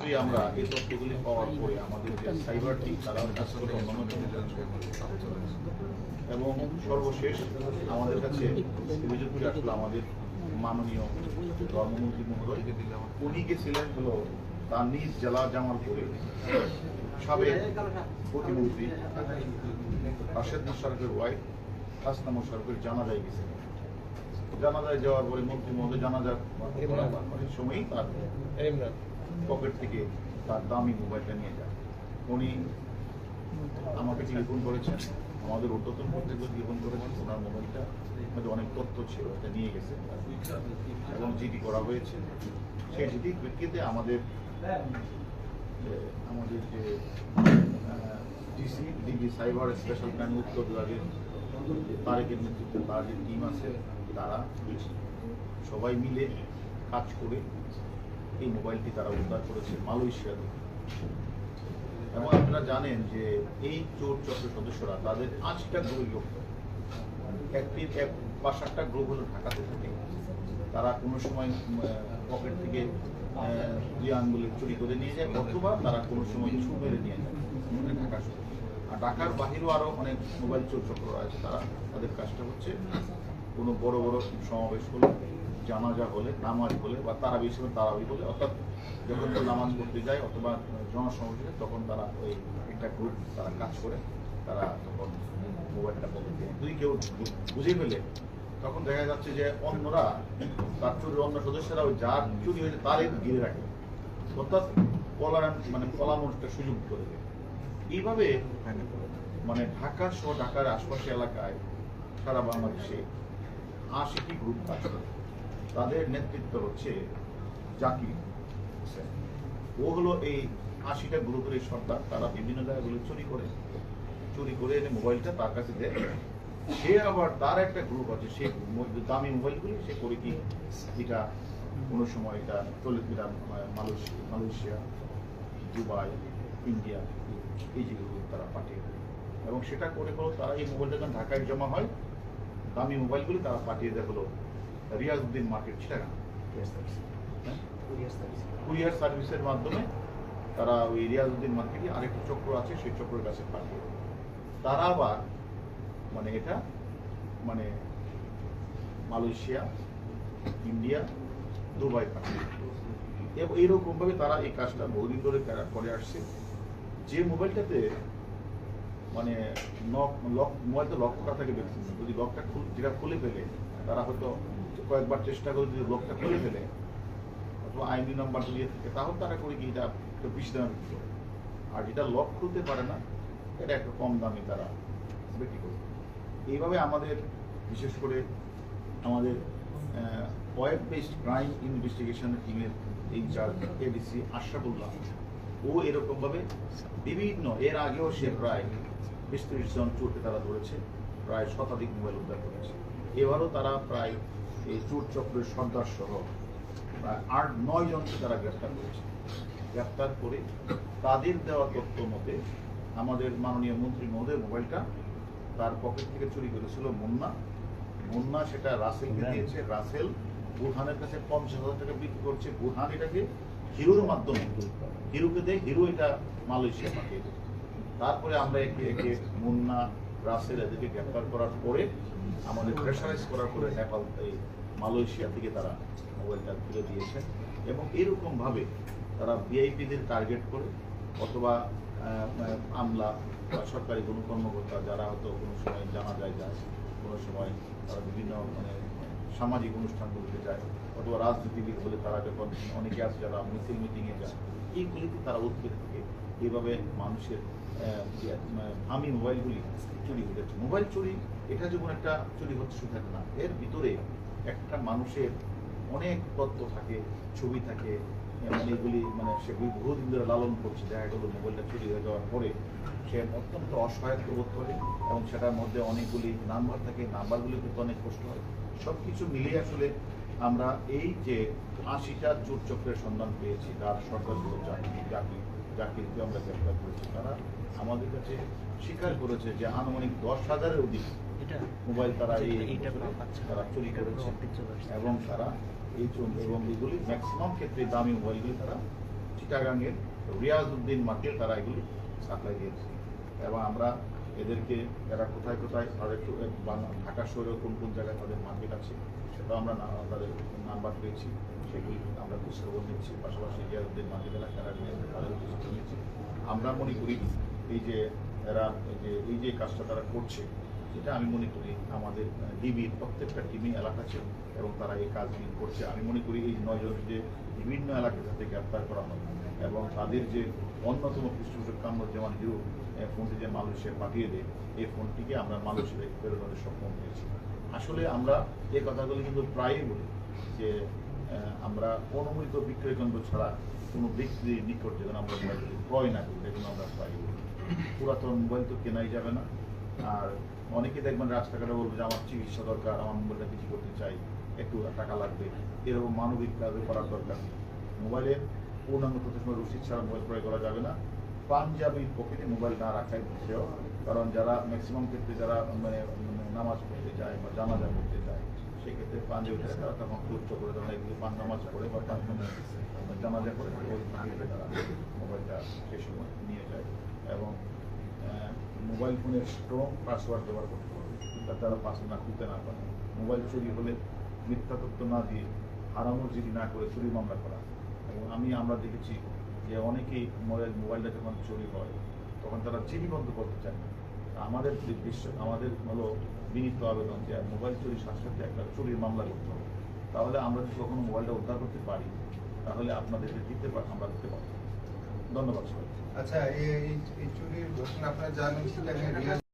ক্ষেত্রে আমরা এই তথ্যগুলি পাওয়ার পরে আমাদের যে সাইবার টিম তারাও কাজ করে এবং সর্বশেষ আমাদের কাছে অভিযোগ করে আসলে আমাদের মাননীয় ধর্মমন্ত্রী মহোদয় উনি গেছিলেন হলো তার নিজ জেলা জামালপুরে সাবেক প্রতিমন্ত্রী রাশেদ মোশাররফের ওয়াইফ হাসনা মোশাররফের জানাজায় গেছিলেন। জানাজায় যাওয়ার পরে মন্ত্রী মহোদয় জানাজার সময়ই তার পকেট থেকে তার দামি মোবাইলটা নিয়ে যায়। উনি আমাকে টেলিফোন করেছেন, আমাদের ঊর্ধ্বতন কর্তৃপক্ষ টেলিফোন করেছেন, ওনার মোবাইলটা মধ্যে অনেক তথ্য ছিল, এটা নিয়ে গেছে এবং জিডি করা হয়েছে। সেই জিডির ভিত্তিতে আমাদের যে ডিবি সাইবার স্পেশাল ক্রাইম উত্তর বিভাগের তারেকের নেতৃত্বে তার যে টিম আছে তারা সবাই মিলে কাজ করে এই মোবাইলটি তারা উদ্ধার করেছে মালয়েশিয়া থেকে। এবং আপনারা জানেন যে এই চোর চক্রের সদস্যরা তাদের 5টা গ্রুপ লোক, 5-8টা গ্রুপ হলো ঢাকাতে থাকে। তারা কোনো সময় পকেট থেকে 2 আঙ্গুলে চুরি করে নিয়ে যায়, অথবা তারা কোনো সময় ছু মেরে নিয়ে যায় ঢাকা শহরে। আর ঢাকার বাহিরেও আরো অনেক মোবাইল চোর চক্র আছে। তাদের কাজটা হচ্ছে কোনো বড় বড় সমাবেশ হলে, জানাজা হলে, নামাজ হলে বা তারাবি হিসেবে তারাবি হলে, অর্থাৎ যখন নামাজ পড়তে যায় অথবা জনসমাবেশে, তখন তারা ওই একটা গ্রুপ তারা কাজ করে, তারা তখন মোবাইলটা পকেটে যদি কেউ বুঝে ফেলে, তখন দেখা যাচ্ছে যে অন্যরা তার চুরির অন্য সদস্যরা ওই যার চুরি হয়েছে তারই ঘিরে রাখে, অর্থাৎ পলামনটা সুযোগ করে দেয়। এইভাবে মানে ঢাকা সহ ঢাকার আশপাশের এলাকায় সারা বাংলাদেশে 80টি গ্রুপ কাজ করে। তাদের নেতৃত্ব হচ্ছে জাকির হোসেন। ও হলো এই 80টা গ্রুপের এই সর্দার। তারা বিভিন্ন জায়গাগুলো চুরি করে এনে মোবাইলটা তার কাছে দেয়। সে আবার তার একটা গ্রুপ আছে, সে দামি মোবাইলগুলি সে করে কি এটা কোনো সময় এটা চলে মালয়েশিয়া, দুবাই, ইন্ডিয়া, এই যেগুলো তারা পাঠিয়ে দেয়। এবং সেটা করে তারা এই মোবাইলটা যখন ঢাকায় জমা হয়, দামি মোবাইলগুলি তারা পাঠিয়ে দেয় হলো রিয়াজউদ্দিন মার্কেট, চিটাগাং কুরিয়ার সার্ভিসের মাধ্যমে তারা ওই রিয়াজউদ্দিন মার্কেটে আরেকটি চক্র আছে, সেই চক্রের কাছে পাঠিয়ে দেয়। তারা আবার মানে এটা মানে মালয়েশিয়া, ইন্ডিয়া, দুবাই পাঠিয়ে এবং এইরকম ভাবে তারা এই কাজটা বহুদিন ধরে করে আসছে। যে মোবাইলটাতে মানে মোবাইলটা লক করা থাকে ব্যক্তি, যদি লকটা যেটা খুলে ফেলে, তারা হয়তো কয়েকবার চেষ্টা করে যদি লকটা খুলে ফেলে অথবা আইনি নাম্বার দিয়ে থাকে, তাহলে তারা করে কি এটা একটু বেশি দামে বিক্রি করে। আর যেটা লক খুলতে পারে না, এটা একটু কম দামে তারা বিক্রি করে। এইভাবে আমাদের বিশেষ করে আমাদের ওয়েব বেসড ক্রাইম ইনভেস্টিগেশন টিমের ইনচার্জ এডিসি আশরাফুল্লাহ, ও এরকমভাবে বিভিন্ন এর আগেও সে প্রায় 20-30 জন চোরকে তারা ধরেছে, প্রায় শতাধিক মোবাইল উদ্ধার করেছে। এবারও তারা প্রায় এই চোর চক্রের সর্দার সহ প্রায় 8-9 জনকে তারা গ্রেফতার করেছে। গ্রেফতার করে তাদের দেওয়া তথ্য মতে আমাদের মাননীয় মন্ত্রী মহোদয় মোবাইলটা তার পকেট থেকে চুরি করেছিল মুন্না সেটা রাসেলকে দিয়েছে। রাসেল বুরহানের কাছে 50,000 টাকা বিক্রি করছে। বুরহান এটাকে হিরোর মাধ্যমে হিরোকে দেয়, হিরো এটা মালয়েশিয়া পাঠিয়ে দেয়। তারপরে আমরা একে মুন্না, রাসেল এদেরকে গ্রেফতার করার পরে আমাদের প্রেশারাইজ করার পরে নেপাল এই মালয়েশিয়া থেকে তারা মোবাইলটা তুলে দিয়েছেন। এবং এরকম ভাবে তারা ভিআইপিদের টার্গেট করে অথবা আমলা বা সরকারি কোনো কর্মকর্তা যারা হয়তো কোনো সময় জানা যায়, কোনো সময় তারা বিভিন্ন মানে সামাজিক অনুষ্ঠানগুলিতে যায়, অথবা রাজনীতিবিদ বলে তারা যখন অনেকে আছে যারা মিটিংয়ে যায়, এইগুলিতে তারা উদ্বেগ থাকে। এইভাবে মানুষের দামি মোবাইলগুলি চুরি হয়ে যাচ্ছে। মোবাইল চুরি এটা যেমন একটা চুরি হচ্ছে শুধু না, এর ভিতরে একটা মানুষের অনেক তথ্য থাকে, ছবি থাকে, মানে এগুলি মানে সে বহুদিন ধরে লালন করছে। দেখা গেল মোবাইলটা চুরি হয়ে যাওয়ার পরে সে অত্যন্ত অসহায়ত্ব বোধ করে এবং সেটার মধ্যে অনেকগুলি নাম্বার থাকে, নাম্বারগুলি কিন্তু অনেক কষ্ট হয়। সব কিছু মিলিয়ে আসলে আমরা এই যে 80টা চোর চক্রের সন্ধান পেয়েছি, তার সরকারগুলো জাকিরকে আমরা গ্রেফতার করেছি। তারা আমাদের কাছে স্বীকার করেছে যে আনুমানিক 10,000-এর অধিক মোবাইল তারা তারা চুরি করেছে এবং তারা এবং এগুলি ম্যাক্সিমাম ক্ষেত্রে দামি মোবাইলগুলি তারা চিটাগাংয়ের রিয়াজউদ্দিন মার্কেট তারা এগুলি সাপ্লাই দিয়েছে এবং আমরা এদেরকে এরা কোথায় কোথায় তাদের ঢাকা শহরেও কোন কোন জায়গায় তাদের মার্কেট আছে সেটাও আমরা তাদের নাম্বার পেয়েছি, সেগুলি আমরা খোঁজখবর নিচ্ছি। পাশাপাশি রিয়াজউদ্দিন মার্কেট এলাকায় তাদের খোঁজখবর নিচ্ছি। আমরা মনে করি এই যে এরা এই যে কাজটা তারা করছে, এটা আমি মনে করি আমাদের ডিবির প্রত্যেকটা টিমই এলাকা আছে এবং তারা এই কাজগুলি করছে। আমি মনে করি এই 9 জন যে বিভিন্ন এলাকা থেকে গ্রেপ্তার করা হয় এবং তাদের যে অন্যতম পৃষ্ঠপোষক কামরুজ্জামান হিরো ফোনটি যে মালয়েশিয়া পাঠিয়ে দেয়, এই ফোনটিকে আমরা মালয়েশিয়ায় ফেরত সক্ষম হয়েছি। আসলে আমরা এই কথাগুলি কিন্তু প্রায়ই বলি যে আমরা অনুমোদিত বিক্রয় কেন্দ্র ছাড়া কোনো ব্যক্তির নিকট যেন আমরা মোবাইলগুলি ক্রয় না করি, এগুলো আমরা প্রায়ই বলি। পুরাতন মোবাইল তো কেনাই যাবে না। আর অনেকে দেখবেন রাস্তাঘাটে বলবে যে আমার চিকিৎসা দরকার, আমার মোবাইলটা কিছু করতে চাই, একটু টাকা লাগবে, এরকম মানবিক কাজও করার দরকার। মোবাইলের পূর্ণাঙ্গ প্রতিষ্ঠান রসিদ ছাড়া মোবাইল ক্রয় করা যাবে না। পাঞ্জাবির পকেটে মোবাইল না রাখাই শ্রেয়, কারণ যারা ম্যাক্সিমাম ক্ষেত্রে যারা নামাজ পড়তে যায় বা জানাজা পড়তে যায়, সেক্ষেত্রে পাঞ্জাবি থাকে তারা তখন উচ্চ করে তারা এগুলি নামাজ পড়ে বা জানাজা করে ওই পাঞ্জাবিতে তারা মোবাইলটা সেই সময় নিয়ে যায়। এবং মোবাইল ফোনের স্ট্রং পাসওয়ার্ড ব্যবহার করতে হবে, যাতে তারা পাসওয়ার্ড না খুলতে না পারে। মোবাইল চুরি হলে মিথ্যা তথ্য না দিয়ে হারানোর জিডি না করে চুরি মামলা করা। এবং আমরা দেখেছি যে অনেকেই মোবাইলটা যখন চুরি হয় তখন তারা জিডি বন্ধ করতে চায় না। আমাদের আমাদের হলো বিনীত আবেদন যে মোবাইল চুরি সাথে সাথে একটা চুরির মামলা করতে হবে। তাহলে আমরা যদি কখনো মোবাইলটা উদ্ধার করতে পারি তাহলে আপনাদেরকে আমরা দিতে পারবো। ধন্যবাদ সবাই। আচ্ছা, এই চুরির ঘটনা আপনারা জানেন